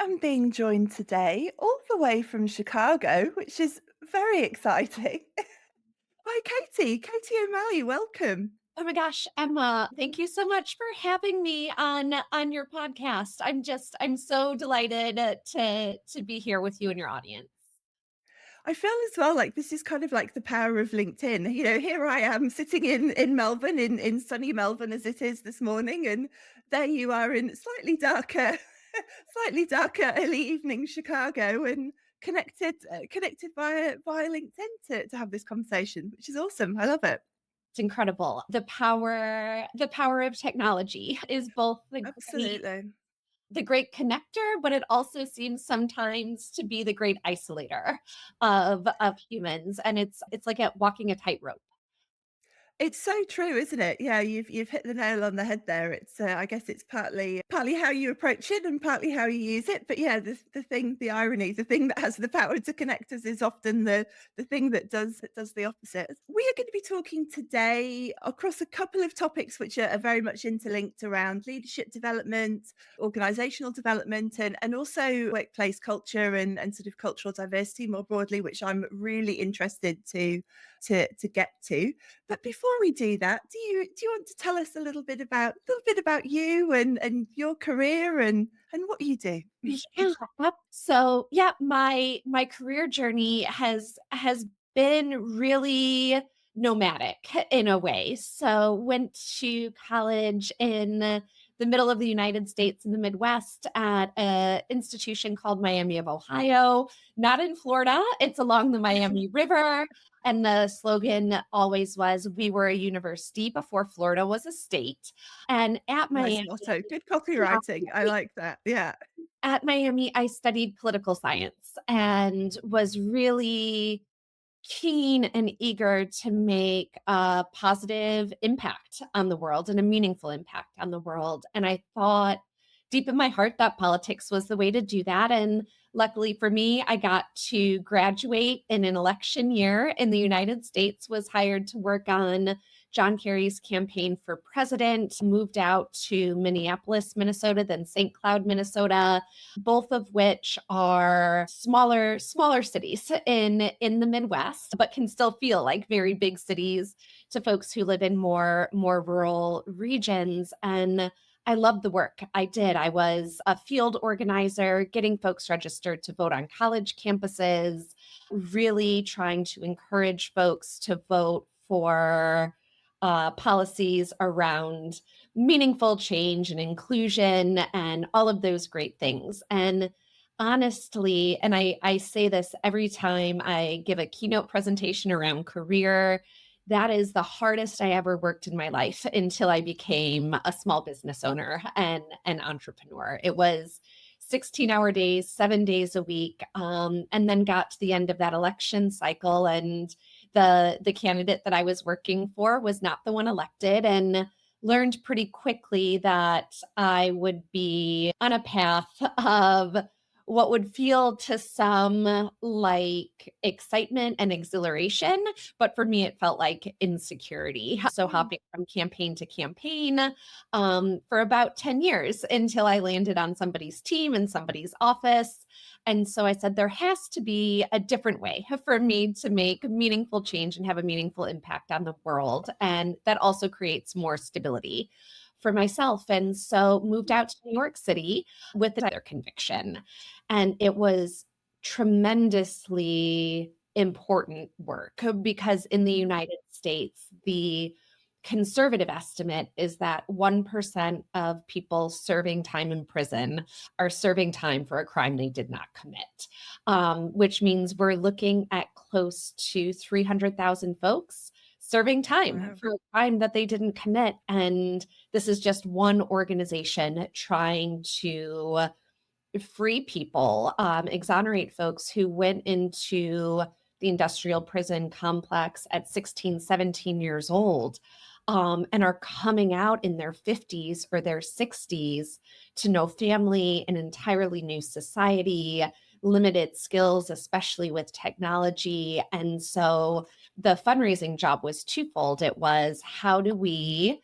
am being joined today all the way from Chicago, which is very exciting, by Katie. Katie O'Malley, welcome. Oh my gosh, Emma, thank you so much for having me on your podcast. I'm so delighted to be here with you and your audience. I feel as well like this is kind of like the power of LinkedIn. Here I am sitting in Melbourne, in sunny Melbourne as it is this morning, and there you are in slightly darker, slightly darker early evening Chicago, and connected via LinkedIn to have this conversation, which is awesome. I love it. It's incredible. The power of technology is both Absolutely. the great connector, but it also seems sometimes to be the great isolator of humans. And it's like walking a tightrope. It's so true, isn't it? Yeah, you've hit the nail on the head there. I guess it's partly how you approach it and partly how you use it. But yeah, the irony, the thing that has the power to connect us is often the thing that does the opposite. We are going to be talking today across a couple of topics which are very much interlinked around leadership development, organizational development, and also workplace culture and sort of cultural diversity more broadly, which I'm really interested to get to. But before we do that, do you want to tell us a little bit about you and your career and what you do? Yeah. So yeah, my career journey has been really nomadic in a way. So went to college in the middle of the United States in the Midwest at an institution called Miami of Ohio, not in Florida. It's along the Miami River. And the slogan always was, we were a university before Florida was a state. And at Nice Miami, motto. Good copywriting. I like that. Yeah. at Miami, I studied political science and was really keen and eager to make a positive impact on the world and a meaningful impact on the world. And I thought deep in my heart that politics was the way to do that. And luckily for me, I got to graduate in an election year in the United States, was hired to work on John Kerry's campaign for president, moved out to Minneapolis, Minnesota, then St. Cloud, Minnesota, both of which are smaller cities in the Midwest, but can still feel like very big cities to folks who live in more rural regions. And I loved the work I did. I was a field organizer, getting folks registered to vote on college campuses, really trying to encourage folks to vote for policies around meaningful change and inclusion and all of those great things. And honestly, and I say this every time I give a keynote presentation around career, that is the hardest I ever worked in my life until I became a small business owner and an entrepreneur. It was 16-hour days, 7 days a week, and then got to the end of that election cycle, and the candidate that I was working for was not the one elected, and learned pretty quickly that I would be on a path of what would feel to some like excitement and exhilaration, but for me, it felt like insecurity. So Mm. hopping from campaign to campaign for about 10 years until I landed on somebody's team in somebody's office. And so I said, there has to be a different way for me to make meaningful change and have a meaningful impact on the world. And that also creates more stability for myself. And so moved out to New York City with another conviction. And it was tremendously important work because in the United States, the conservative estimate is that 1% of people serving time in prison are serving time for a crime they did not commit, which means we're looking at close to 300,000 folks serving time Wow. for a crime that they didn't commit. And this is just one organization trying to free people, exonerate folks who went into the industrial prison complex at 16, 17 years old, and are coming out in their 50s or their 60s to no family, an entirely new society, limited skills, especially with technology. And so the fundraising job was twofold. It was how do we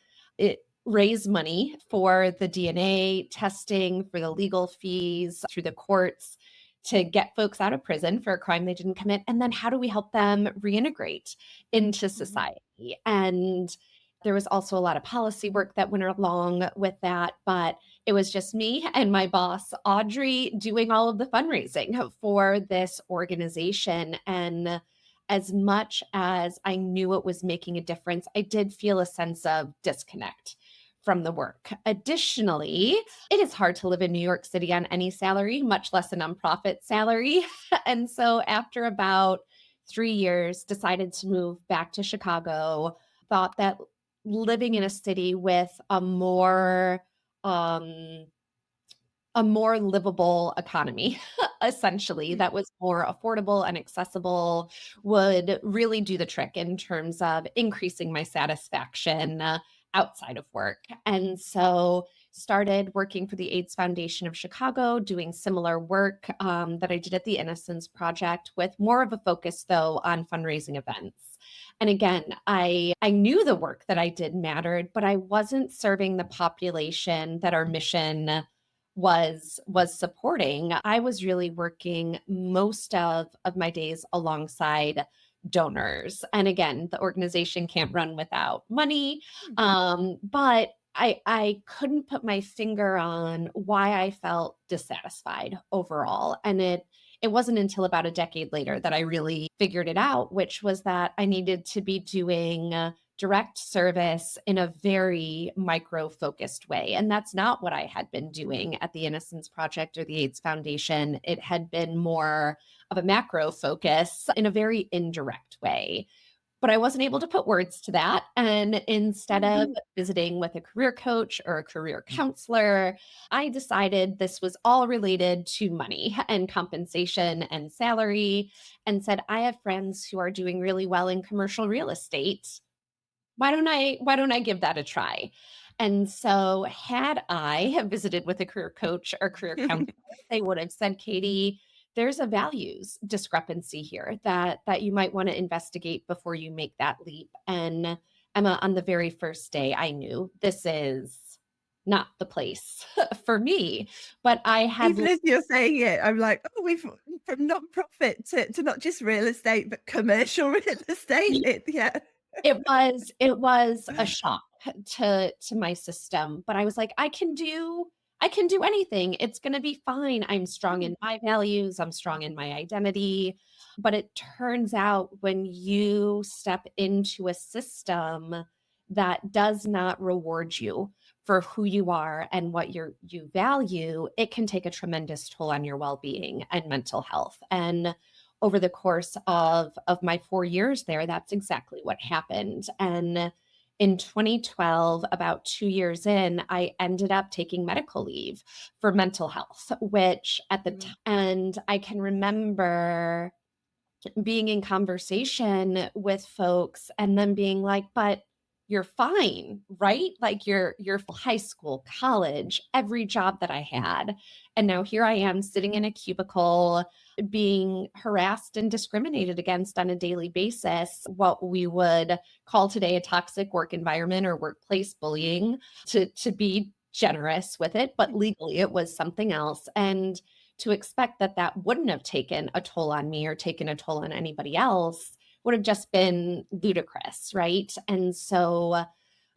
raise money for the DNA testing, for the legal fees through the courts to get folks out of prison for a crime they didn't commit? And then how do we help them reintegrate into Mhm. society? And there was also a lot of policy work that went along with that, but it was just me and my boss, Audrey, doing all of the fundraising for this organization. And as much as I knew it was making a difference, I did feel a sense of disconnect from the work. Additionally, it is hard to live in New York City on any salary, much less a nonprofit salary. And so after about 3 years, decided to move back to Chicago, thought that living in a city with um, a more livable economy, essentially, Mm. that was more affordable and accessible, would really do the trick in terms of increasing my satisfaction outside of work. And so started working for the AIDS Foundation of Chicago, doing similar work that I did at the Innocence Project, with more of a focus though on fundraising events. And again, I knew the work that I did mattered, but I wasn't serving the population that our mission was supporting. I was really working most of my days alongside donors. And again, the organization can't run without money. But I couldn't put my finger on why I felt dissatisfied overall. And it wasn't until about a decade later that I really figured it out, which was that I needed to be doing direct service in a very micro focused way. And that's not what I had been doing at the Innocence Project or the AIDS Foundation. It had been more of a macro focus in a very indirect way. But I wasn't able to put words to that. And instead of Mhm. visiting with a career coach or a career counselor, I decided this was all related to money and compensation and salary, and said, I have friends who are doing really well in commercial real estate. Why don't I give that a try? And so had I have visited with a career coach or career counselor, they would have said, Katie, there's a values discrepancy here that you might want to investigate before you make that leap. And Emma, on the very first day, I knew this is not the place for me. But I had Even as you're saying it, I'm like, "Oh, we've from nonprofit to not just real estate, but commercial real estate." Yeah. It was a shock to my system, but I was like, I can do anything. It's gonna be fine. I'm strong Mm. in my values, I'm strong in my identity. But it turns out when you step into a system that does not reward you for who you are and what you value, it can take a tremendous toll on your well-being and mental health. And over the course of my 4 years there, that's exactly what happened. And in 2012, about 2 years in, I ended up taking medical leave for mental health, which at the Mhm. time, and I can remember being in conversation with folks and them being like, "But you're fine, right? Like you're high school, college, every job that I had. And now here I am sitting in a cubicle being harassed and discriminated against on a daily basis, what we would call today a toxic work environment or workplace bullying, to be generous with it, but legally it was something else. And to expect that that wouldn't have taken a toll on me or taken a toll on anybody else would have just been ludicrous, right? And so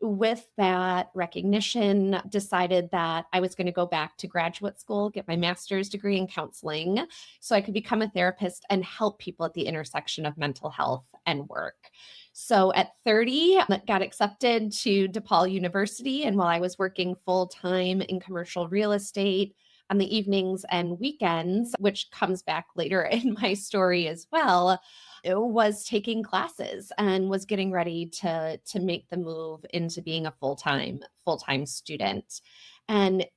with that recognition, decided that I was going to go back to graduate school, get my master's degree in counseling so I could become a therapist and help people at the intersection of mental health and work. So at 30, I got accepted to DePaul University. And while I was working full time in commercial real estate, on the evenings and weekends, which comes back later in my story as well, was taking classes and was getting ready to make the move into being a full-time student. And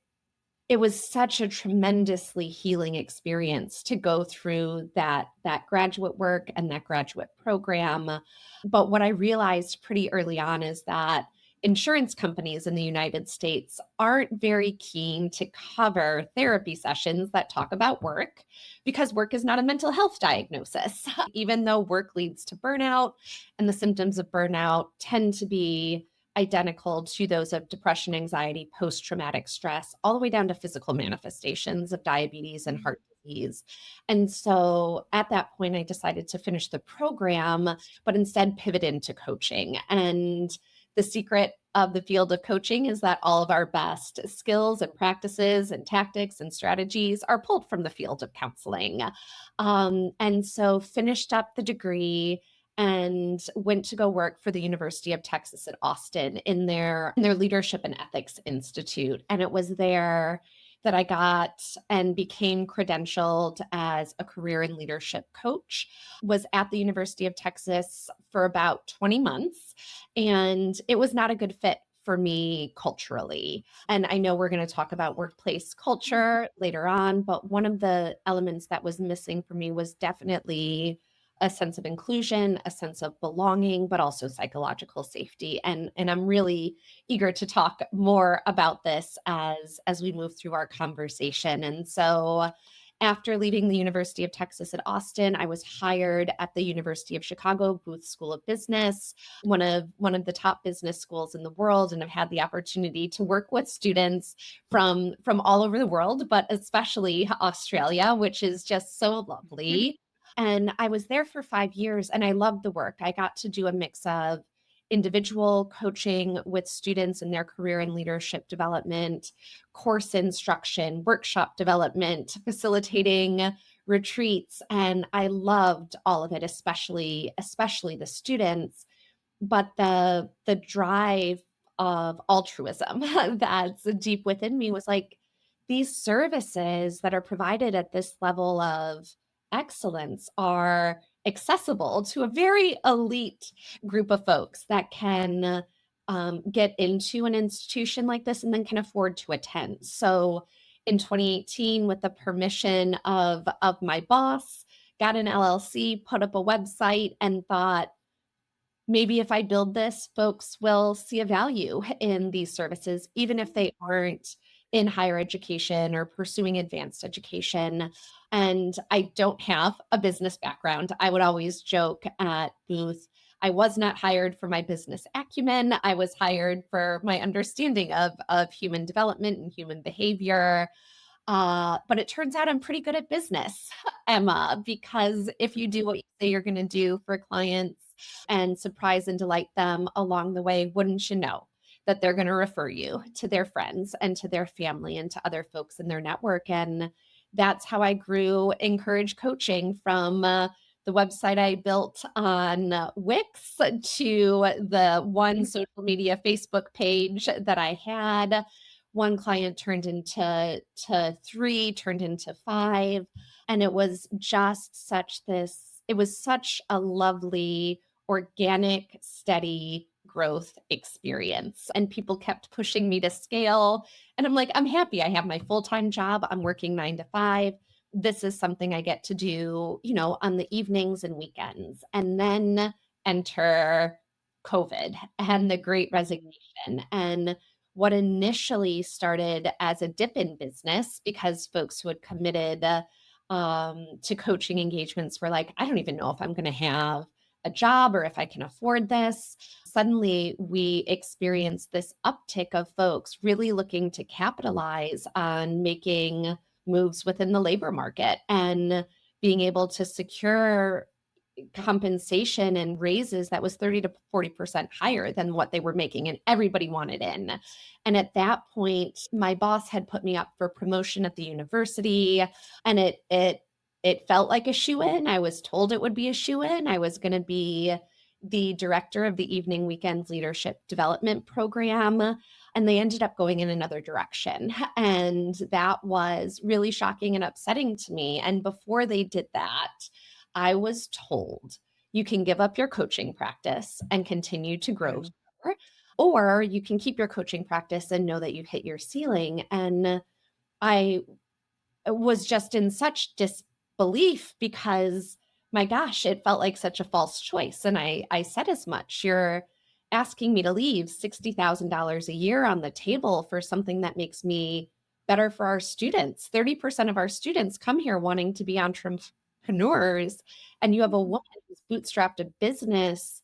it was such a tremendously healing experience to go through that graduate work and that graduate program. But what I realized pretty early on is that insurance companies in the United States aren't very keen to cover therapy sessions that talk about work because work is not a mental health diagnosis. Even though work leads to burnout and the symptoms of burnout tend to be identical to those of depression, anxiety, post traumatic stress, all the way down to physical manifestations of diabetes and Mm. heart disease. And so at that point, I decided to finish the program, but instead pivot into coaching. And the secret of the field of coaching is that all of our best skills and practices and tactics and strategies are pulled from the field of counseling. And so finished up the degree and went to go work for the University of Texas at Austin in their Leadership and Ethics Institute. And it was there that I got and became credentialed as a career and leadership coach. Was at the University of Texas for about 20 months, and it was not a good fit for me culturally. And I know we're going to talk about workplace culture later on, but one of the elements that was missing for me was definitely a sense of inclusion, a sense of belonging, but also psychological safety. And I'm really eager to talk more about this as we move through our conversation. And so after leaving the University of Texas at Austin, I was hired at the University of Chicago Booth School of Business, one of the top business schools in the world, and I've had the opportunity to work with students from all over the world, but especially Australia, which is just so lovely. And I was there for 5 years and I loved the work. I got to do a mix of individual coaching with students in their career and leadership development, course instruction, workshop development, facilitating retreats, and I loved all of it, especially the students, but the drive of altruism that's deep within me was like, these services that are provided at this level of excellence are accessible to a very elite group of folks that can get into an institution like this and then can afford to attend. So in 2018, with the permission of my boss, got an LLC, put up a website, and thought, maybe if I build this, folks will see a value in these services, even if they aren't in higher education or pursuing advanced education. And I don't have a business background. I would always joke at Booth, I was not hired for my business acumen. I was hired for my understanding of human development and human behavior. But it turns out I'm pretty good at business, Emma, because if you do what you say you're going to do for clients and surprise and delight them along the way, wouldn't you know that they're going to refer you to their friends and to their family and to other folks in their network? And that's how I grew Encourage Coaching from the website I built on Wix to the one social media Facebook page that I had. One client turned into three, turned into five, and it was just it was such a lovely, organic, steady growth experience. And people kept pushing me to scale. And I'm like, I'm happy. I have my full-time job. I'm working 9 to 5. This is something I get to do, on the evenings and weekends. And then enter COVID and the great resignation. And what initially started as a dip in business because folks who had committed to coaching engagements were like, I don't even know if I'm going to have a job or if I can afford this. Suddenly, we experienced this uptick of folks really looking to capitalize on making moves within the labor market and being able to secure compensation and raises that was 30 to 40% higher than what they were making, and everybody wanted in. And at that point, my boss had put me up for promotion at the university, and it felt like a shoe in. I was told it would be a shoe in. I was going to be the director of the evening weekends leadership development program, and they ended up going in another direction. And that was really shocking and upsetting to me. And before they did that, I was told you can give up your coaching practice and continue to grow Oh. here, or you can keep your coaching practice and know that you've hit your ceiling. And I was just in such disbelief because my gosh, it felt like such a false choice. And I said as much. You're asking me to leave $60,000 a year on the table for something that makes me better for our students. 30% of our students come here wanting to be entrepreneurs, and you have a woman who's bootstrapped a business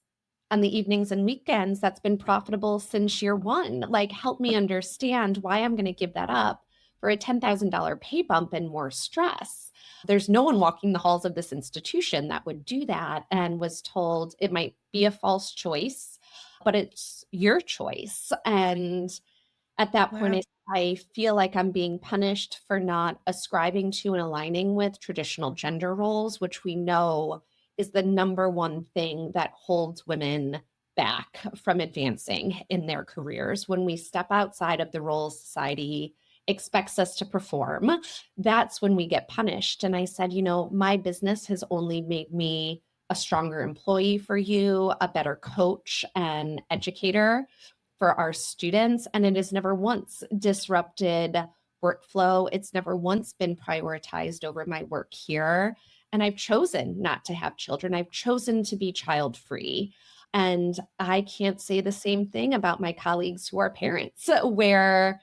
on the evenings and weekends that's been profitable since year one. Like, help me understand why I'm going to give that up for a $10,000 pay bump and more stress. There's no one walking the halls of this institution that would do that, and was told it might be a false choice, but it's your choice. And at that point, Wow. I feel like I'm being punished for not ascribing to and aligning with traditional gender roles, which we know is the number one thing that holds women back from advancing in their careers. When we step outside of the roles society expects us to perform, that's when we get punished. And I said, my business has only made me a stronger employee for you, a better coach and educator for our students. And it has never once disrupted workflow. It's never once been prioritized over my work here. And I've chosen not to have children. I've chosen to be child free. And I can't say the same thing about my colleagues who are parents, where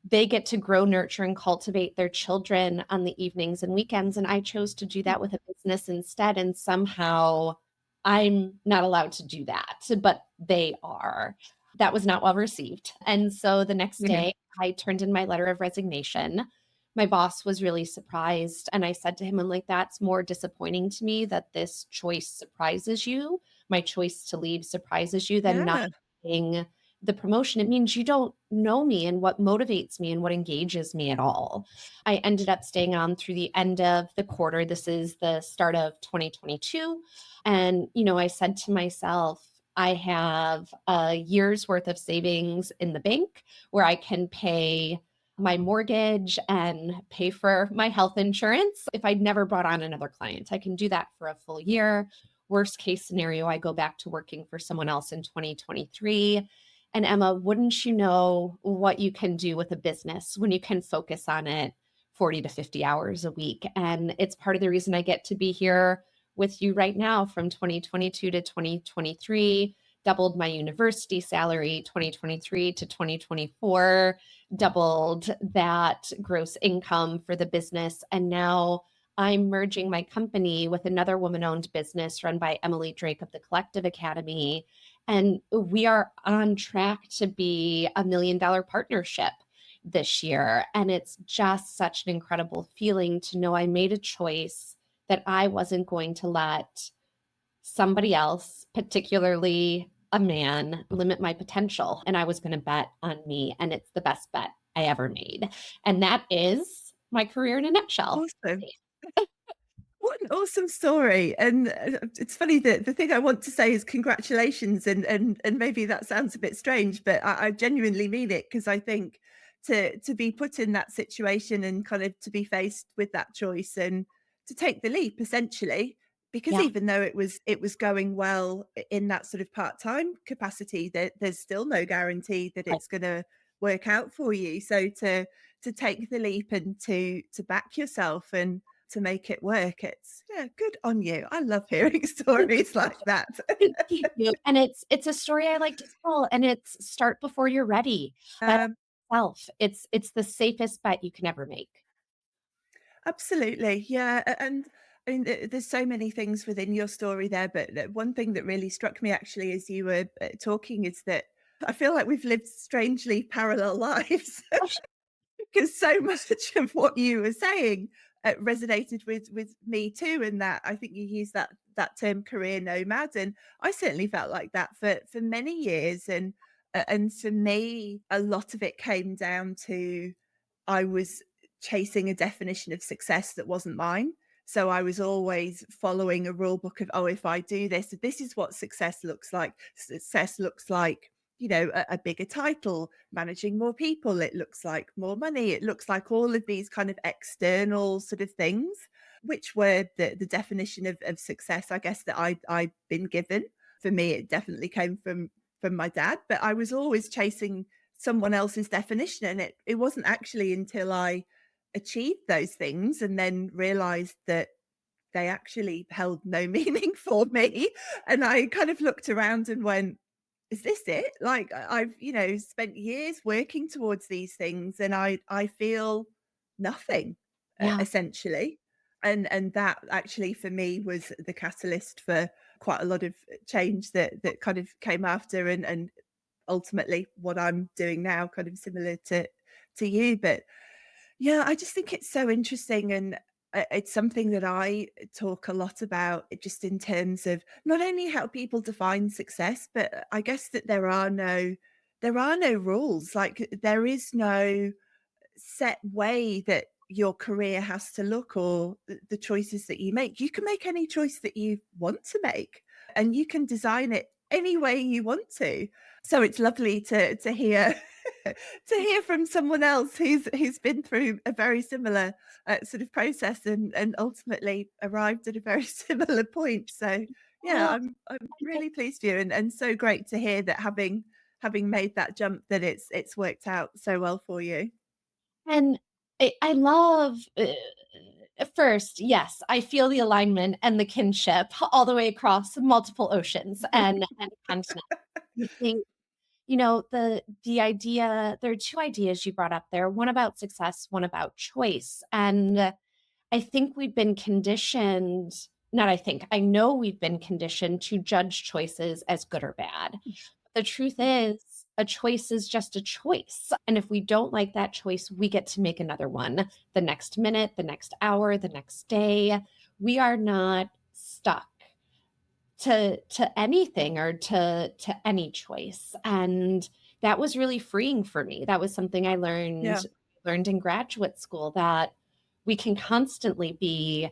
they get to grow, nurture, and cultivate their children on the evenings and weekends. And I chose to do that with a business instead. And somehow I'm not allowed to do that, but they are. That was not well received. And so the next Yeah. day, I turned in my letter of resignation. My boss was really surprised. And I said to him, I'm like, that's more disappointing to me that this choice surprises you. My choice to leave surprises you than not Yeah. getting the promotion. It means you don't know me and what motivates me and what engages me at all. I ended up staying on through the end of the quarter. This is the start of 2022. And, I said to myself, I have a year's worth of savings in the bank where I can pay my mortgage and pay for my health insurance. If I'd never brought on another client, I can do that for a full year. Worst case scenario, I go back to working for someone else in 2023. And Emma, wouldn't you know what you can do with a business when you can focus on it 40 to 50 hours a week? And it's part of the reason I get to be here with you right now. From 2022 to 2023, doubled my university salary. 2023 to 2024, doubled that gross income for the business. And now I'm merging my company with another woman owned business run by Emily Drake of the Collective Academy. And we are on track to be $1 million partnership this year. And it's just such an incredible feeling to know I made a choice that I wasn't going to let somebody else, particularly a man, limit my potential. And I was going to bet on me. And it's the best bet I ever made. And that is my career in a nutshell. Awesome. What an awesome story. And it's funny that the thing I want to say is congratulations. And maybe that sounds a bit strange, but I genuinely mean it, because I think to be put in that situation and kind of to be faced with that choice and to take the leap essentially, because Yeah. even though it was going well in that sort of part-time capacity, there's still no guarantee that Right. it's going to work out for you. So to take the leap and to back yourself and to make it work. It's yeah, good on you. I love hearing stories like that. Thank you. And it's a story I like to tell, and it's start before you're ready. Bet Um, on yourself. It's the safest bet you can ever make. Absolutely, yeah, and I mean, there's so many things within your story there, but one thing that really struck me actually as you were talking is that I feel like we've lived strangely parallel lives. Because so much of what you were saying resonated with me too, and that I think you used that term career nomad, and I certainly felt like that for many years, and for me, a lot of it came down to I was chasing a definition of success that wasn't mine. So I was always following a rule book of, oh, if I do this, this is what success looks like. Success looks like, a bigger title, managing more people. It looks like more money. It looks like all of these kind of external sort of things, which were the definition of success, I guess, that I'd been given. For me, it definitely came from my dad, but I was always chasing someone else's definition. And it wasn't actually until I achieved those things and then realized that they actually held no meaning for me. And I kind of looked around and went, is this it? Like I've, spent years working towards these things and I feel nothing Yeah. essentially. And that actually for me was the catalyst for quite a lot of change that kind of came after, and ultimately what I'm doing now, kind of similar to you. But yeah, I just think it's so interesting, and it's something that I talk a lot about, just in terms of not only how people define success, but I guess that there are no rules. Like, there is no set way that your career has to look, or the choices that you make. You can make any choice that you want to make, and you can design it any way you want to. So it's lovely to hear to hear from someone else who's been through a very similar sort of process, and ultimately arrived at a very similar point. So yeah, Well, I'm really pleased for you, and so great to hear that, having made that jump, that it's worked out so well for you. and I love, first, yes, I feel the alignment and the kinship all the way across multiple oceans and continents. I think, the idea there are 2 ideas you brought up there, one about success, one about choice, and I think we've been conditioned not I think, I know we've been conditioned to judge choices as good or bad. The truth is, a choice is just a choice. And if we don't like that choice, we get to make another one the next minute, the next hour, the next day. We are not stuck to anything or to any choice. And that was really freeing for me. That was something I Yeah, learned in graduate school, that we can constantly be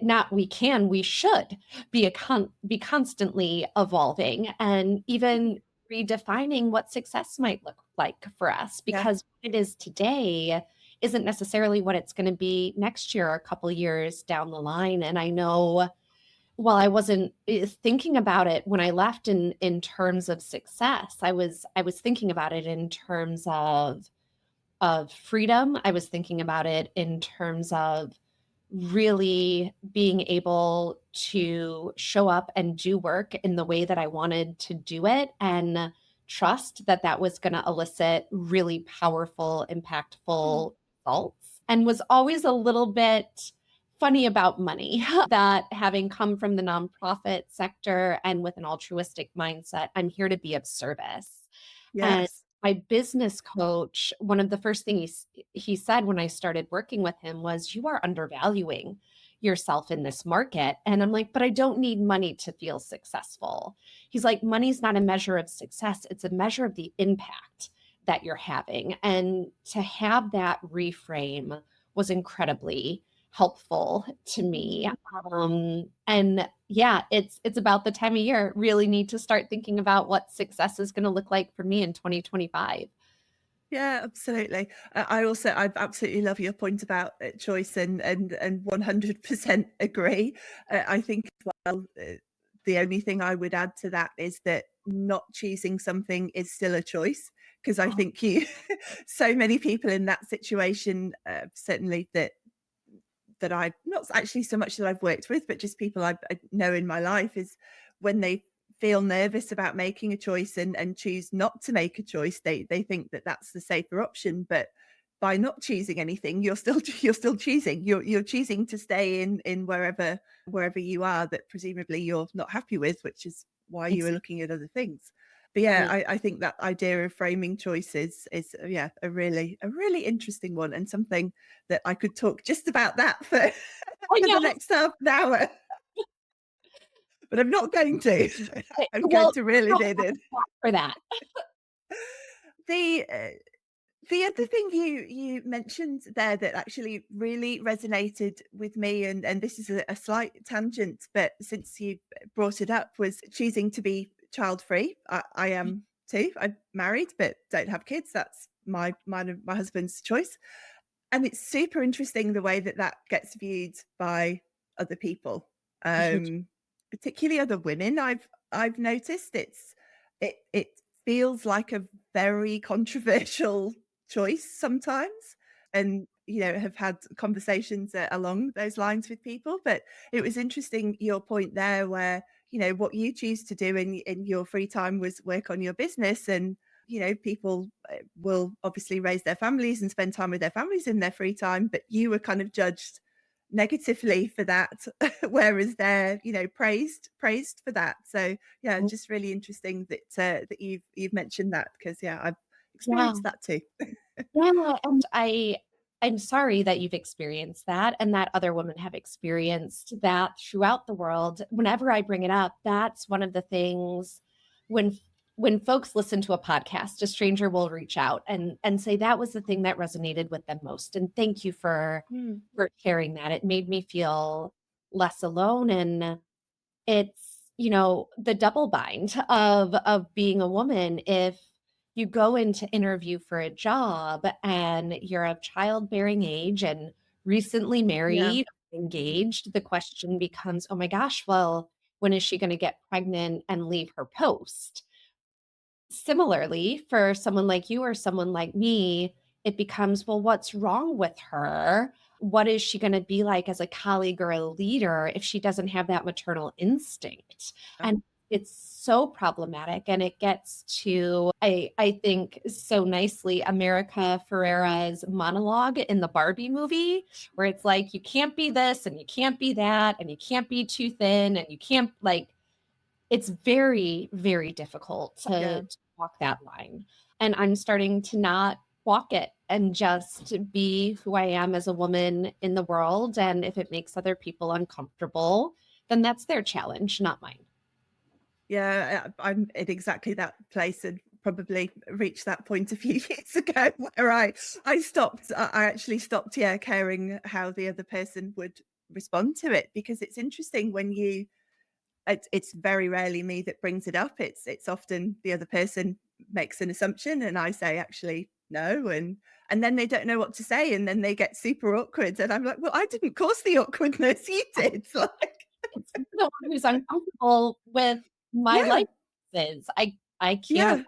not we can, we should be constantly evolving and even redefining what success might look like for us, yeah, because what it is today isn't necessarily what it's going to be next year or a couple years down the line. And I know, while I wasn't thinking about it when I left in terms of success, I was thinking about it in terms of freedom. I was thinking about it in terms of really being able to show up and do work in the way that I wanted to do it, and trust that that was going to elicit really powerful, impactful results. And was always a little bit funny about money, that having come from the nonprofit sector and with an altruistic mindset, I'm here to be of service. And yes, my business coach, one of the first things he said when I started working with him was, "You are undervaluing yourself in this market." And I'm like, "But I don't need money to feel successful." He's like, "Money's not a measure of success, it's a measure of the impact that you're having." And to have that reframe was incredibly helpful to me. And yeah, it's about the time of year. Really need to start thinking about what success is going to look like for me in 2025. yeah, absolutely. I absolutely love your point about choice, and 100% agree. I think as well, the only thing I would add to that is that not choosing something is still a choice, because I Oh, think you so many people in that situation, certainly that I not actually so much that I've worked with, but just people I know in my life, is when they feel nervous about making a choice, and choose not to make a choice, they think that that's the safer option. But by not choosing anything, you're still choosing. You're choosing to stay in wherever you are, that presumably you're not happy with, which is why you were looking at other things. But yeah, exactly. I think that idea of framing choices is yeah, a really interesting one, and something that I could talk just about that for I for the know. next half an hour, but I'm not going to. Okay, I'm going well, to reel it in. for that. The the other thing you mentioned there that actually really resonated with me, and this is a slight tangent, but since you brought it up, was choosing to be child free. I am too. I'm married but don't have kids. That's mine and my husband's choice. And it's super interesting the way that that gets viewed by other people, Huge. um, particularly other women. I've noticed it feels like a very controversial choice sometimes, and have had conversations along those lines with people. But it was interesting, your point there, where what you choose to do in your free time was work on your business, and people will obviously raise their families and spend time with their families in their free time, but you were kind of judged negatively for that, whereas they're, praised for that. So yeah, Mm, just really interesting that you've mentioned that, because yeah, I've yeah. experienced that too. Yeah, and I'm sorry that you've experienced that and that other women have experienced that throughout the world. Whenever I bring it up, that's one of the things when when folks listen to a podcast, a stranger will reach out and say that was the thing that resonated with them most. And thank you Mm, for sharing that. It made me feel less alone, and it's, the double bind of being a woman. If you go into interview for a job and you're of childbearing age and recently yeah, married, engaged, the question becomes, "Oh my gosh, well, when is she gonna get pregnant and leave her post?" Similarly, for someone like you or someone like me, it becomes, well, what's wrong with her? What is she going to be like as a colleague or a leader if she doesn't have that maternal instinct? uh, And it's so problematic. And it gets to, I think, so nicely, America Ferrera's monologue in the Barbie movie, where it's like, you can't be this and you can't be that, and you can't be too thin, and you can't, like, it's very, very difficult yeah. to walk that line, and I'm starting to not walk it and just be who I am as a woman in the world, and if it makes other people uncomfortable, then that's their challenge, not mine. Yeah, I'm in exactly that place, and probably reached that point a few years ago where I stopped. I actually stopped, yeah, caring how the other person would respond to it, because it's interesting when it's very rarely me that brings it up. It's often the other person makes an assumption and I say actually no, and then they don't know what to say, and then they get super awkward and I'm like, well, I didn't cause the awkwardness, you did. Like, It's the one who's uncomfortable with my life yeah, is. I can't yeah.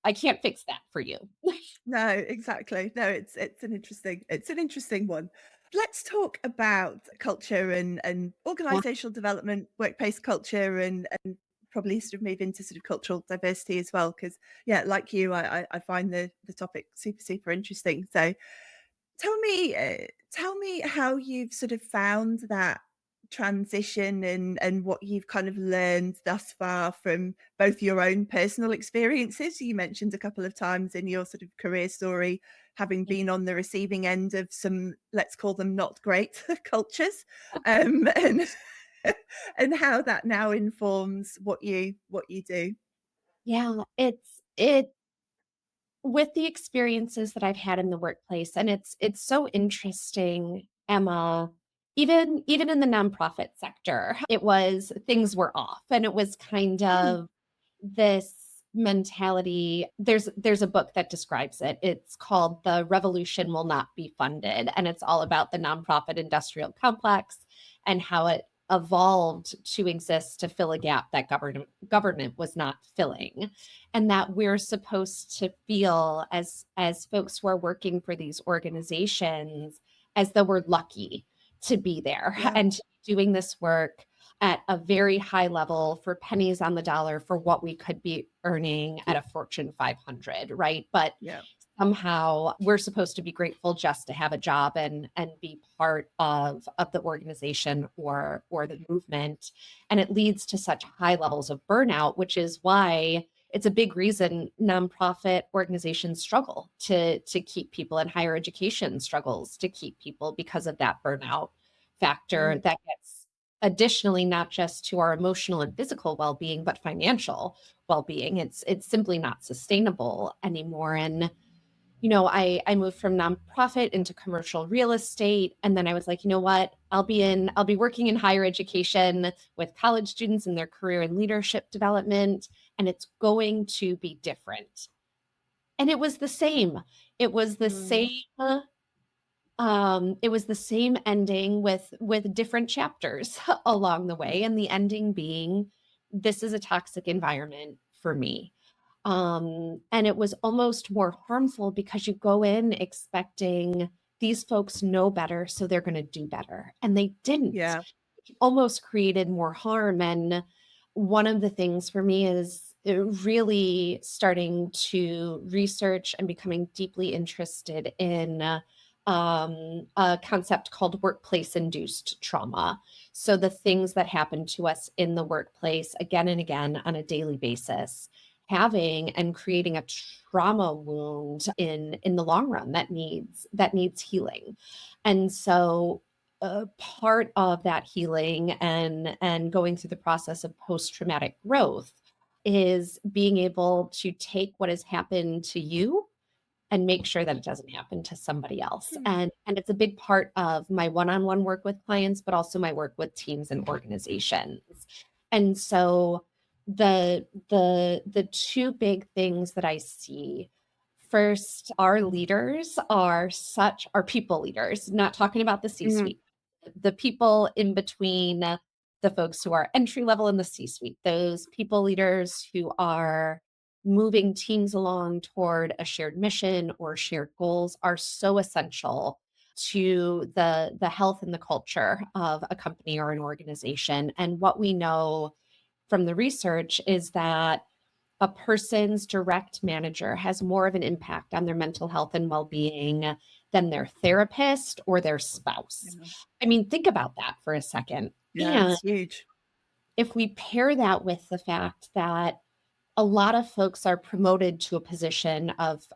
I can't fix that for you. No, exactly. No, it's an interesting one. Let's talk about culture and Yeah, organizational development, workplace culture, and probably sort of move into sort of cultural diversity as well. Because yeah, like you, I find the topic super interesting. So tell me how you've sort of found that transition, and what you've kind of learned thus far from both your own personal experiences. You mentioned a couple of times in your sort of career story having yeah. been on the receiving end of some, let's call them not great cultures, and and how that now informs what you do. Yeah, it with the experiences that I've had in the workplace, and it's so interesting, Emma, even in the nonprofit sector, it was things were off, and it was kind Mm, of this mentality. There's a book that describes it. It's called The Revolution Will Not Be Funded, and it's all about the nonprofit industrial complex and how it evolved to exist to fill a gap that government was not filling, and that we're supposed to feel as folks who are working for these organizations as though we're lucky to be there yeah, and to be doing this work at a very high level for pennies on the dollar for what we could be earning at a Fortune 500, right? But yeah, somehow we're supposed to be grateful just to have a job and be part of the organization or the movement, and it leads to such high levels of burnout, which is why it's a big reason nonprofit organizations struggle to keep people, in higher education struggles to keep people because of that burnout factor mm, that gets additionally not just to our emotional and physical well-being but financial well-being. It's simply not sustainable anymore. And I moved from nonprofit into commercial real estate. And then I was like, you know what? I'll be working in higher education with college students in their career and leadership development. And it's going to be different. And it was the same. It was the mm, same. It was the same ending with different chapters along the way. And the ending being, this is a toxic environment for me. And it was almost more harmful because you go in expecting these folks know better, so they're going to do better. And they didn't. yeah, It almost created more harm. And one of the things for me is really starting to research and becoming deeply interested in a concept called workplace induced trauma. So the things that happen to us in the workplace again and again on a daily basis, having and creating a trauma wound in the long run that needs healing. And so part of that healing and going through the process of post traumatic growth is being able to take what has happened to you and make sure that it doesn't happen to somebody else. Mm. And it's a big part of my one-on-one work with clients, but also my work with teams and organizations. And so the two big things that I see, first, our leaders are people leaders, not talking about the Mhm. C-suite. The people in between the folks who are entry level in the C-suite, those people leaders who are moving teams along toward a shared mission or shared goals are so essential to the health and the culture of a company or an organization. And what we know from the research is that a person's direct manager has more of an impact on their mental health and well-being than their therapist or their spouse. Yeah. I mean, think about that for a second. Yeah, And it's huge. if we pair that with the fact that a lot of folks are promoted to a position of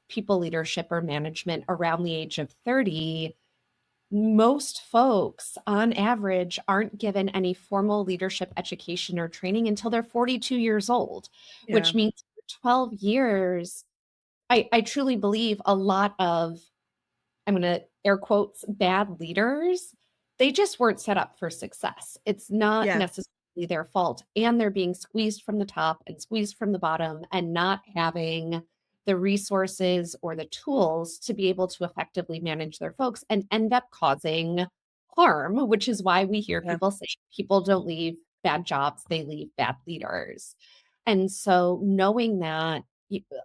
people leadership or management around the age of 30, most folks on average aren't given any formal leadership education or training until they're 42 years old, Yeah. which means for 12 years, I truly believe a lot of, I'm going to air quotes, bad leaders, they just weren't set up for success. It's not Yeah. necessarily their fault. And they're being squeezed from the top and squeezed from the bottom and not having the resources or the tools to be able to effectively manage their folks and end up causing harm, which is why we hear Yeah. people say people don't leave bad jobs, they leave bad leaders. And so knowing that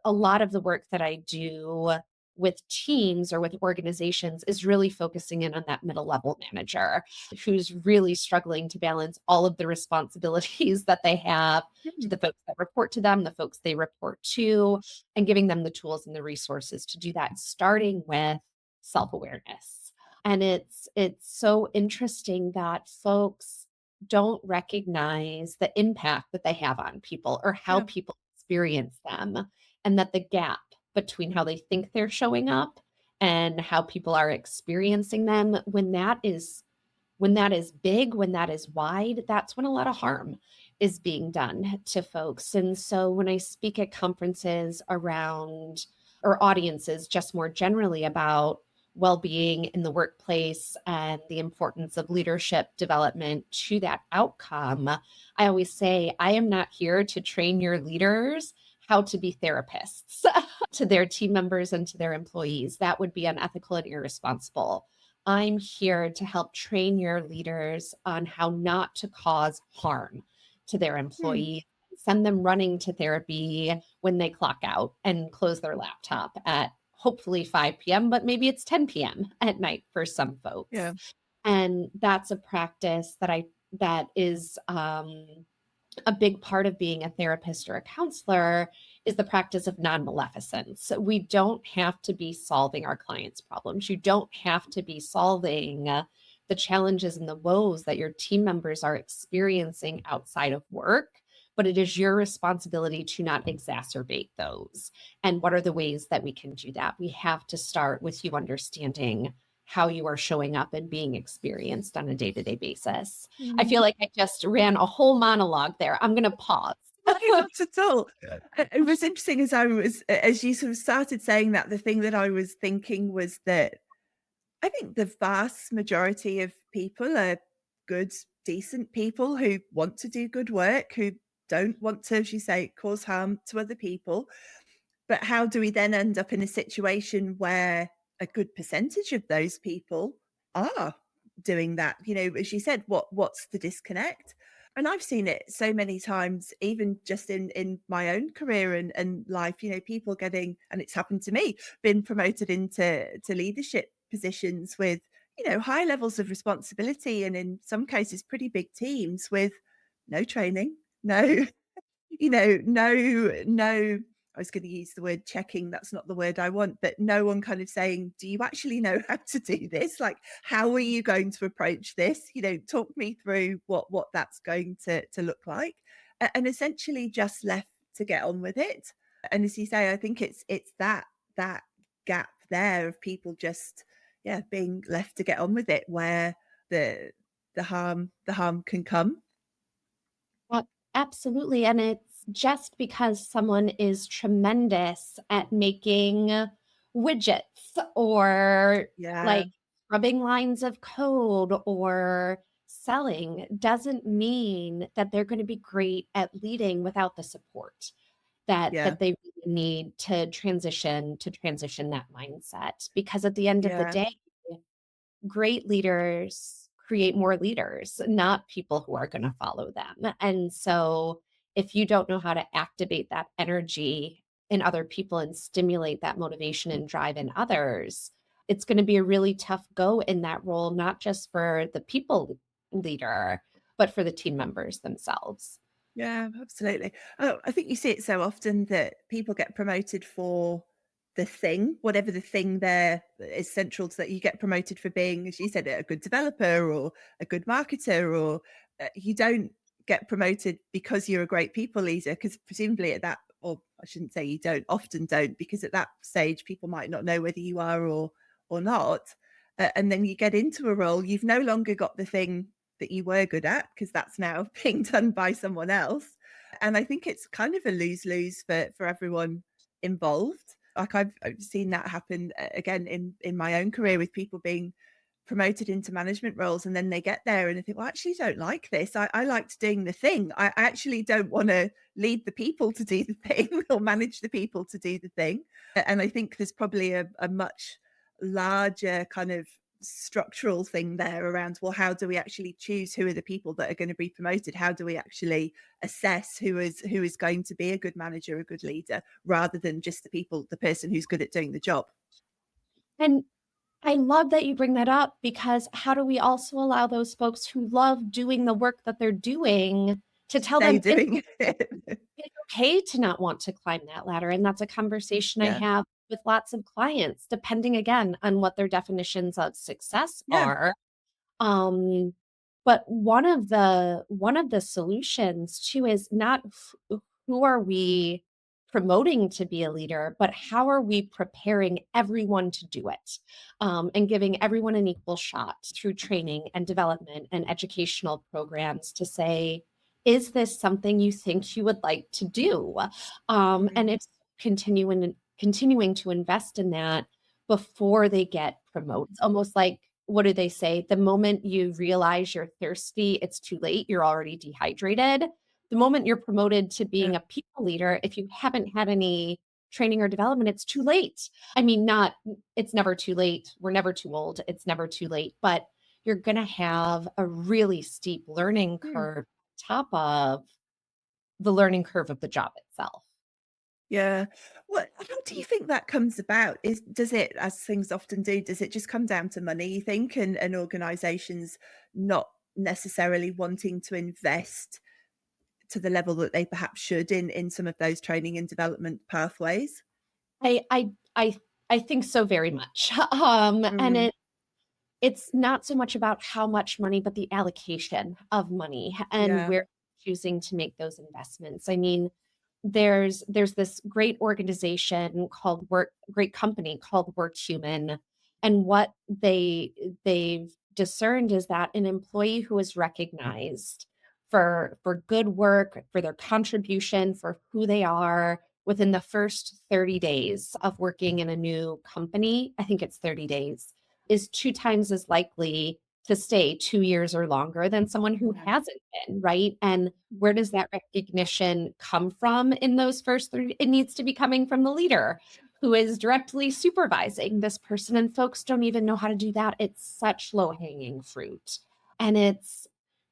a lot of the work that I do with teams or with organizations is really focusing in on that middle level manager who's really struggling to balance all of the responsibilities that they have to Mm. the folks that report to them, the folks they report to, and giving them the tools and the resources to do that, starting with self-awareness. And it's so interesting that folks don't recognize the impact that they have on people or how Yeah. people experience them, and that the gap between how they think they're showing up and how people are experiencing them, when that is big, when that is wide, that's when a lot of harm is being done to folks. And so when I speak at conferences around, or audiences just more generally, about well-being in the workplace and the importance of leadership development to that outcome, I always say, I am not here to train your leaders how to be therapists to their team members and to their employees. That would be unethical and irresponsible. I'm here to help train your leaders on how not to cause harm to their Mm. employees, send them running to therapy when they clock out and close their laptop at hopefully 5 p.m., but maybe it's 10 p.m. at night for some folks. Yeah. And that's a practice that is a big part of being a therapist or a counselor, is the practice of non-maleficence. We don't have to be solving our clients' problems. You don't have to be solving the challenges and the woes that your team members are experiencing outside of work, but it is your responsibility to not exacerbate those. And what are the ways that we can do that? We have to start with you understanding how you are showing up and being experienced on a day-to-day basis. I Mhm. feel like I just ran a whole monologue there. I'm gonna pause. No, not at all. It was interesting as I was as you sort of started saying that, the thing that I was thinking was that I think the vast majority of people are good, decent people who want to do good work, who don't want to, as you say, cause harm to other people. But how do we then end up in a situation where a good percentage of those people are doing that? You know, as you said, what's the disconnect? And I've seen it so many times, even just in my own career and life, you know, people getting, and it's happened to me, been promoted into leadership positions with, you know, high levels of responsibility and in some cases pretty big teams with no training, no, you know, no I was going to use the word checking. That's not the word I want, but no one kind of saying, do you actually know how to do this? Like, how are you going to approach this? Talk me through what that's going to look like. And essentially just left to get on with it. And as you say, I think it's that gap there of people just, yeah, being left to get on with it, where the the harm can come. Uh, Absolutely. And it's just because someone is tremendous at making widgets or Yeah, like scrubbing lines of code or selling doesn't mean that they're going to be great at leading without the support yeah, that they really need to transition that mindset, because at the end of the yeah. day, great leaders create more leaders, not people who are going to follow them. And so, if you don't know how to activate that energy in other people and stimulate that motivation and drive in others, it's going to be a really tough go in that role, not just for the people leader, but for the team members themselves. Yeah, absolutely. Oh, I think you see it so often that people get promoted for the thing, whatever the thing there is central to that. You get promoted for being, as you said, a good developer or a good marketer, or you don't get promoted because you're a great people leader. Because presumably at that, or I shouldn't say you don't, often don't, because at that stage people might not know whether you are or not. And then you get into a role, you've no longer got the thing that you were good at, because that's now being done by someone else. And I think it's kind of a lose-lose for everyone involved. Like I've seen that happen again in my own career, with people being promoted into management roles, and then they get there and they think, well, I actually don't like this. I liked doing the thing. I actually don't want to lead the people to do the thing or manage the people to do the thing. And I think there's probably a much larger kind of structural thing there around, well, how do we actually choose who are the people that are going to be promoted? How do we actually assess who is going to be a good manager, a good leader, rather than just the person who's good at doing the job? And I love that you bring that up, because how do we also allow those folks who love doing the work that they're doing to tell Stay them doing it. it's okay to not want to climb that ladder? And that's a conversation I Yeah. have with lots of clients, depending again on what their definitions of success Yeah. are. Um, but one of the solutions too is not who are we promoting to be a leader, but how are we preparing everyone to do it, and giving everyone an equal shot through training and development and educational programs to say, is this something you think you would like to do? And Mm. if continuing to invest in that before they get promoted. It's almost like, what do they say? The moment you realize you're thirsty, it's too late. You're already dehydrated. The moment you're promoted to being Yeah. a people leader, if you haven't had any training or development, it's too late. I mean, not, it's never too late. We're never too old. It's never too late. But you're going to have a really steep learning Mm. curve on top of the learning curve of the job itself. Yeah. How do you think that comes about? Does it, as things often do, does it just come down to money, you think, and organizations not necessarily wanting to invest to the level that they perhaps should in some of those training and development pathways? I I I I think so very much. And Mm, it's not so much about how much money, but the allocation of money and yeah, where choosing to make those investments. I mean, there's this great organization called Work great company called Work Human, and what they've discerned is that an employee who is recognized for good work, for their contribution, for who they are within the first 30 days of working in a new company, I think it's 30 days, is 2 times as likely to stay 2 years or longer than someone who yeah, hasn't been, right? And where does that recognition come from in those first 3? It needs to be coming from the leader who is directly supervising this person, and folks don't even know how to do that. It's such low-hanging fruit. And it's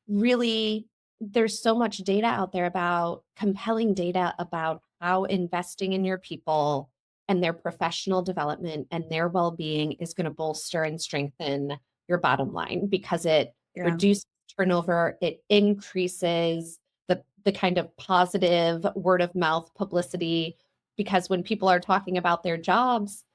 really, there's so much data out there, about compelling data about how investing in your people and their professional development and their well-being is going to bolster and strengthen your bottom line, because it yeah, reduces turnover, it increases the kind of positive word of mouth publicity, because when people are talking about their jobs,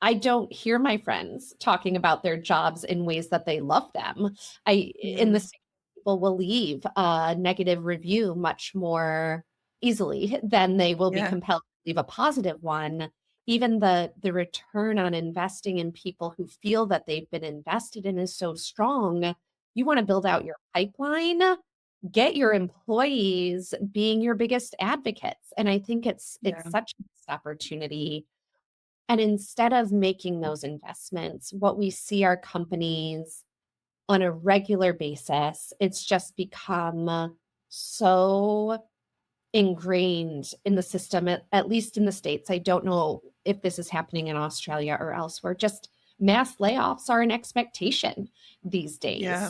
I don't hear my friends talking about their jobs in ways that they love them. In the Mm, same people will leave a negative review much more easily than they will be yeah, compelled to leave a positive one. Even the return on investing in people who feel that they've been invested in is so strong. You want to build out your pipeline, get your employees being your biggest advocates. And I think it's yeah, such a missed opportunity, and instead of making those investments, what we see are companies on a regular basis, it's just become so ingrained in the system, at least in the States. I don't know if this is happening in Australia or elsewhere. Just mass layoffs are an expectation these days, yeah,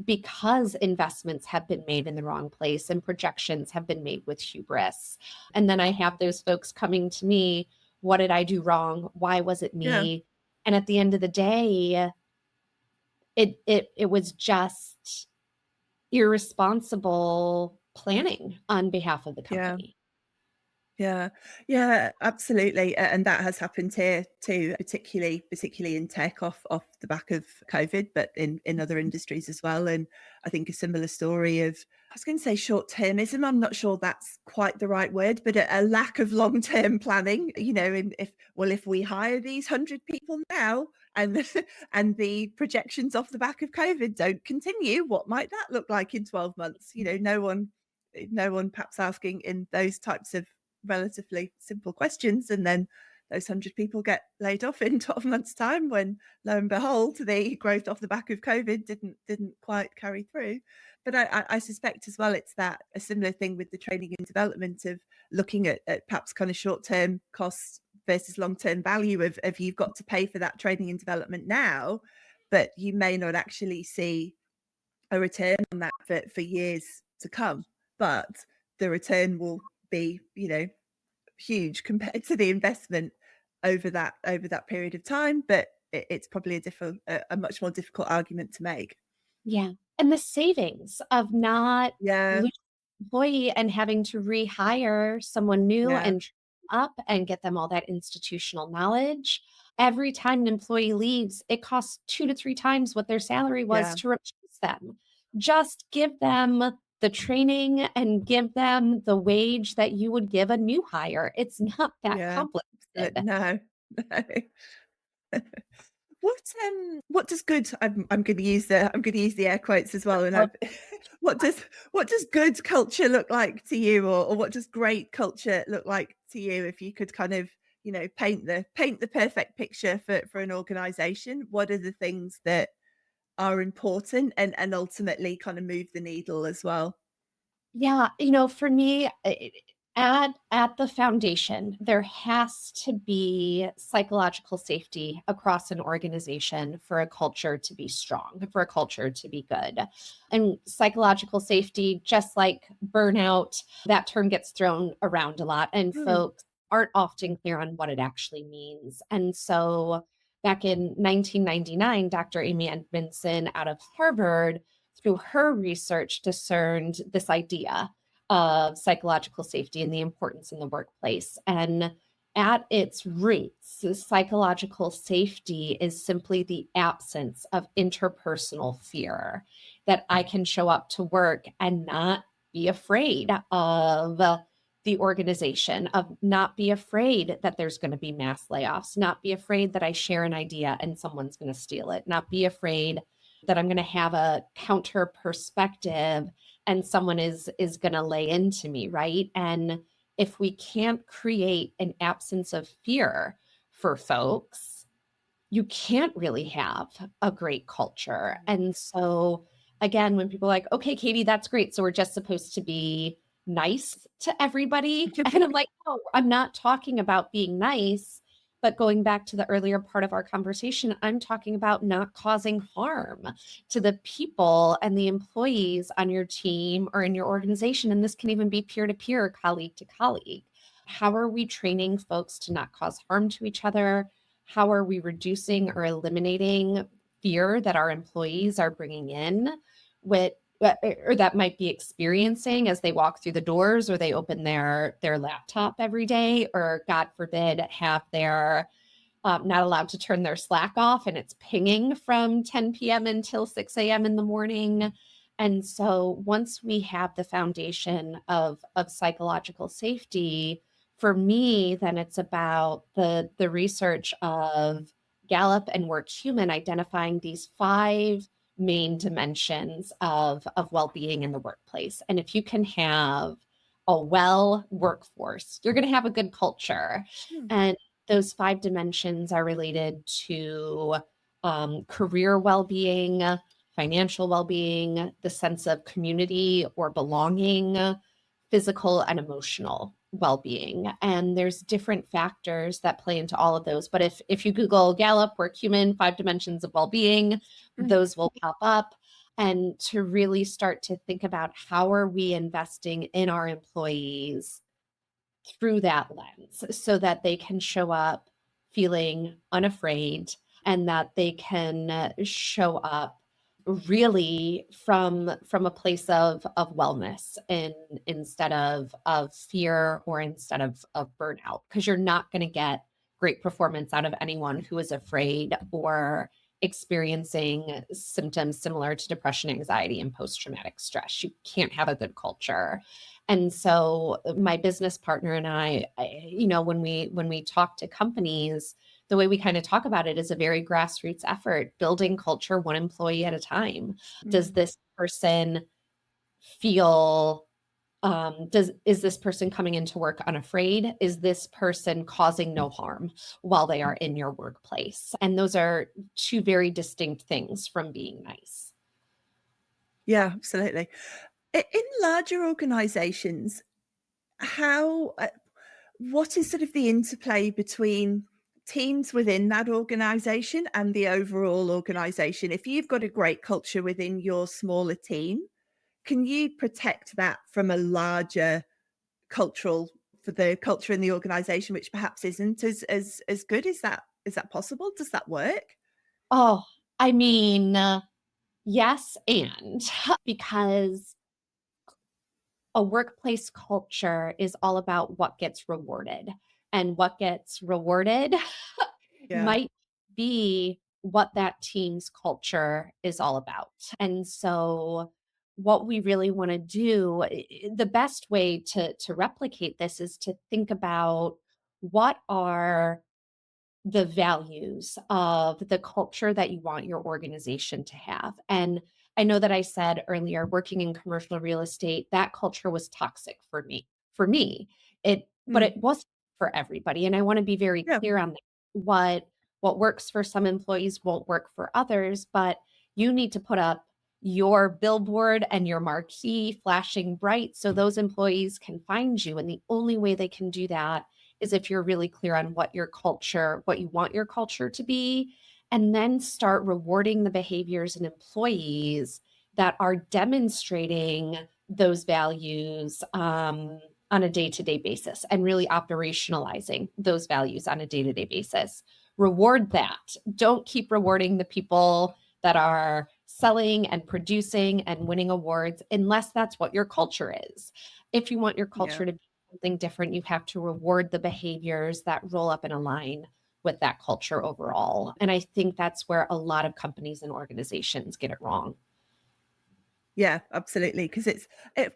because investments have been made in the wrong place and projections have been made with hubris. And then I have those folks coming to me, what did I do wrong? Why was it yeah, me? And at the end of the day, it was just irresponsible planning on behalf of the yeah. company. Yeah, yeah, absolutely, and that has happened here too, particularly in tech off the back of COVID, but in other industries as well. And I think a similar story of, I was going to say short-termism. I'm not sure that's quite the right word, but a lack of long-term planning. You know, in if we hire these 100 people now, and and the projections off the back of COVID don't continue, what might that look like in 12 months? You know, no one perhaps asking in those types of relatively simple questions, and then those 100 people get laid off in 12 months time, when lo and behold the growth off the back of COVID didn't quite carry through. But I suspect as well it's that a similar thing with the training and development of looking at perhaps kind of short-term costs versus long-term value of you've got to pay for that training and development now, but you may not actually see a return on that for years to come. But the return will be, huge compared to the investment over that period of time. But it's probably a much more difficult argument to make. Yeah, and the savings of not Yeah, losing an employee and having to rehire someone new yeah, and train them up and get them all that institutional knowledge. Every time an employee leaves, it costs 2 to 3 times what their salary was yeah, to replace them. Just give them the training and give them the wage that you would give a new hire. It's not that yeah. complicated. No, no. What does good I'm gonna use the air quotes as well, and Well, I've what does good culture look like to you, or what does great culture look like to you? If you could kind of, paint the perfect picture for an organization, what are the things that are important and ultimately kind of move the needle as well? yeah, for me, at the foundation, there has to be psychological safety across an organization for a culture to be strong, for a culture to be good. And psychological safety, just like burnout, that term gets thrown around a lot, and Hmm, folks aren't often clear on what it actually means. And so back in 1999, Dr. Amy Edmondson out of Harvard, through her research, discerned this idea of psychological safety and the importance in the workplace. And at its roots, psychological safety is simply the absence of interpersonal fear, that I can show up to work and not be afraid of the organization, of not be afraid that there's going to be mass layoffs, not be afraid that I share an idea and someone's going to steal it, not be afraid that I'm going to have a counter perspective and someone is going to lay into me, right? And if we can't create an absence of fear for folks, you can't really have a great culture. And so again, when people are like, "Okay, Katie, that's great. So we're just supposed to be nice to everybody." And I'm like, "No, I'm not talking about being nice." But going back to the earlier part of our conversation, I'm talking about not causing harm to the people and the employees on your team or in your organization. And this can even be peer to peer, colleague to colleague. How are we training folks to not cause harm to each other? How are we reducing or eliminating fear that our employees are bringing in? With or that might be experiencing as they walk through the doors or they open their laptop every day, or God forbid have their not allowed to turn their Slack off and it's pinging from 10 p.m. until 6 a.m. in the morning. And so once we have the foundation of psychological safety, for me, then it's about the research of Gallup and WorkHuman identifying these five main dimensions of well-being in the workplace. And if you can have a well workforce, you're going to have a good culture. Mm. And those five dimensions are related to career well being, financial well being, the sense of community or belonging, physical and emotional well being. And there's different factors that play into all of those. But if you Google Gallup, Work Human, five dimensions of well being, Mm. those will pop up. And to really start to think about how are we investing in our employees through that lens so that they can show up feeling unafraid and that they can show up really from a place of wellness and instead of fear or instead of burnout, because you're not going to get great performance out of anyone who is afraid or experiencing symptoms similar to depression, anxiety, and post-traumatic stress. You can't have a good culture. And so my business partner and when we talk to companies, the way we kind of talk about it is a very grassroots effort, building culture one employee at a time. Does Mm. this person feel does is this person coming into work unafraid? Is this person causing no harm while they are in your workplace? And those are two very distinct things from being nice. Yeah, absolutely. In larger organizations, how what is sort of the interplay between teams within that organization and the overall organization? If you've got a great culture within your smaller team, can you protect that from a larger cultural for the culture in the organization, which perhaps isn't as good? Is that possible? Does that work? Oh, I mean, yes, and because a workplace culture is all about what gets rewarded. And what gets rewarded Yeah. might be what that team's culture is all about. And so, what we really want to do, the best way to replicate this is to think about what are the values of the culture that you want your organization to have. And I know that I said earlier, working in commercial real estate, that culture was toxic for me. For me, but Mm. it wasn't for everybody. And I want to be very Yeah. clear on that. What works for some employees won't work for others, but you need to put up your billboard and your marquee flashing bright so those employees can find you. And the only way they can do that is if you're really clear on what you want your culture to be, and then start rewarding the behaviors and employees that are demonstrating those values on a day to day basis and really operationalizing those values on a day to day basis. Reward that. Don't keep rewarding the people that are selling and producing and winning awards unless that's what your culture is. If you want your Yeah. culture to be something different, you have to reward the behaviors that roll up and align with that culture overall. And I think that's where a lot of companies and organizations get it wrong. Yeah, absolutely. Because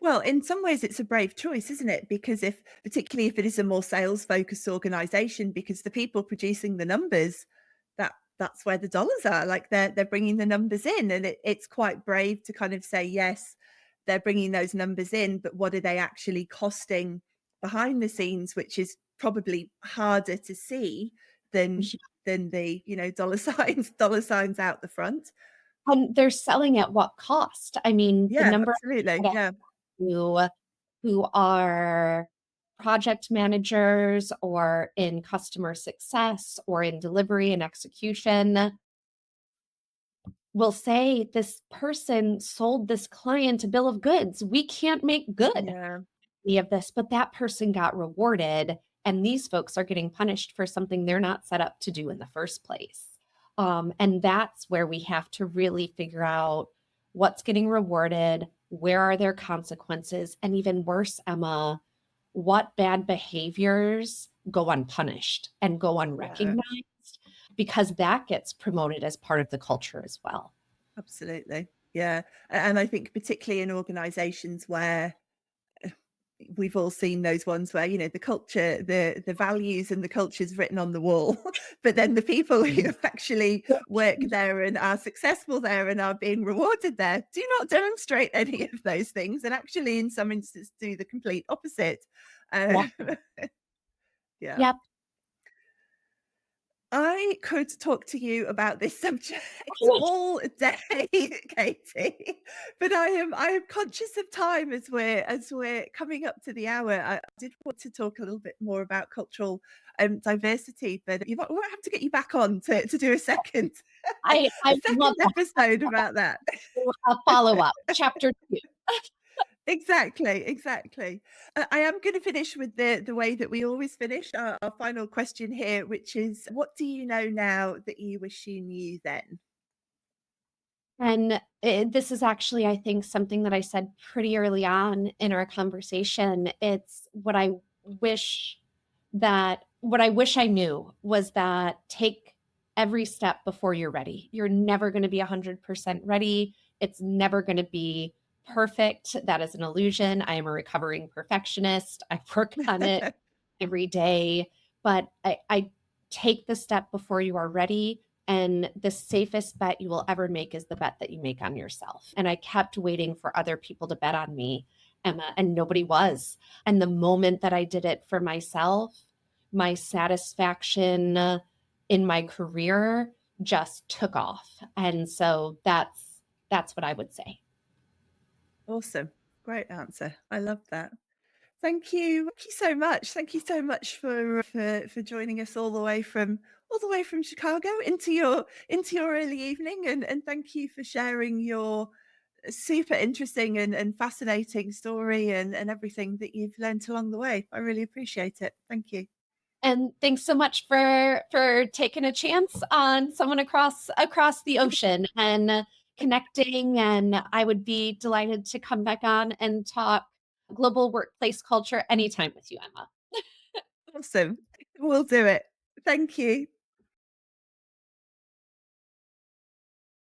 well, in some ways, it's a brave choice, isn't it? Because particularly if it is a more sales focused organization, because the people producing the numbers, that's where the dollars are. Like they're bringing the numbers in, and it's quite brave to kind of say yes, they're bringing those numbers in, but what are they actually costing behind the scenes, which is probably harder to see than the dollar signs out the front. And they're selling at what cost? I mean, the Yeah, number absolutely. of Yeah. who who are project managers or in customer success or in delivery and execution will say this person sold this client a bill of goods. We can't make good Yeah. any of this, but that person got rewarded, and these folks are getting punished for something they're not set up to do in the first place. And that's where we have to really figure out what's getting rewarded, where are their consequences, and even worse, Emma, what bad behaviors go unpunished and go Yeah, unrecognized because that gets promoted as part of the culture as well. absolutely. Yeah. And I think particularly in organizations where we've all seen those ones where, the culture, the values and the culture's written on the wall, but then the people who actually work there and are successful there and are being rewarded there do not demonstrate any of those things, and actually in some instances do the complete opposite. Yeah. Uh, yeah. Yep. I could talk to you about this subject all day, Katie, but I am conscious of time as we're coming up to the hour. I did want to talk a little bit more about cultural diversity, but we'll have to get you back on to do a second I a love second that. episode about that. A follow-up, chapter 2. Exactly, exactly. I am going to finish with the way that we always finish our final question here, which is, what do you know now that you wish you knew then? And, this is actually, I think, something that I said pretty early on in our conversation. It's what I wish I knew was that take every step before you're ready. You're never gonna be 100% ready. It's never gonna be perfect. That is an illusion. I am a recovering perfectionist. I work on it every day, but I take the step before you are ready. And the safest bet you will ever make is the bet that you make on yourself. And I kept waiting for other people to bet on me, Emma, and nobody was. And the moment that I did it for myself, my satisfaction in my career just took off. And so that's what I would say. Awesome. Great answer. I love that. Thank you. Thank you so much. Thank you so much for joining us all the way from Chicago into your early evening, and thank you for sharing your super interesting and fascinating story and everything that you've learnt along the way. I really appreciate it. Thank you. And thanks so much for taking a chance on someone across the ocean and connecting. And I would be delighted to come back on and talk global workplace culture anytime with you, Emma. Awesome. We'll do it. Thank you.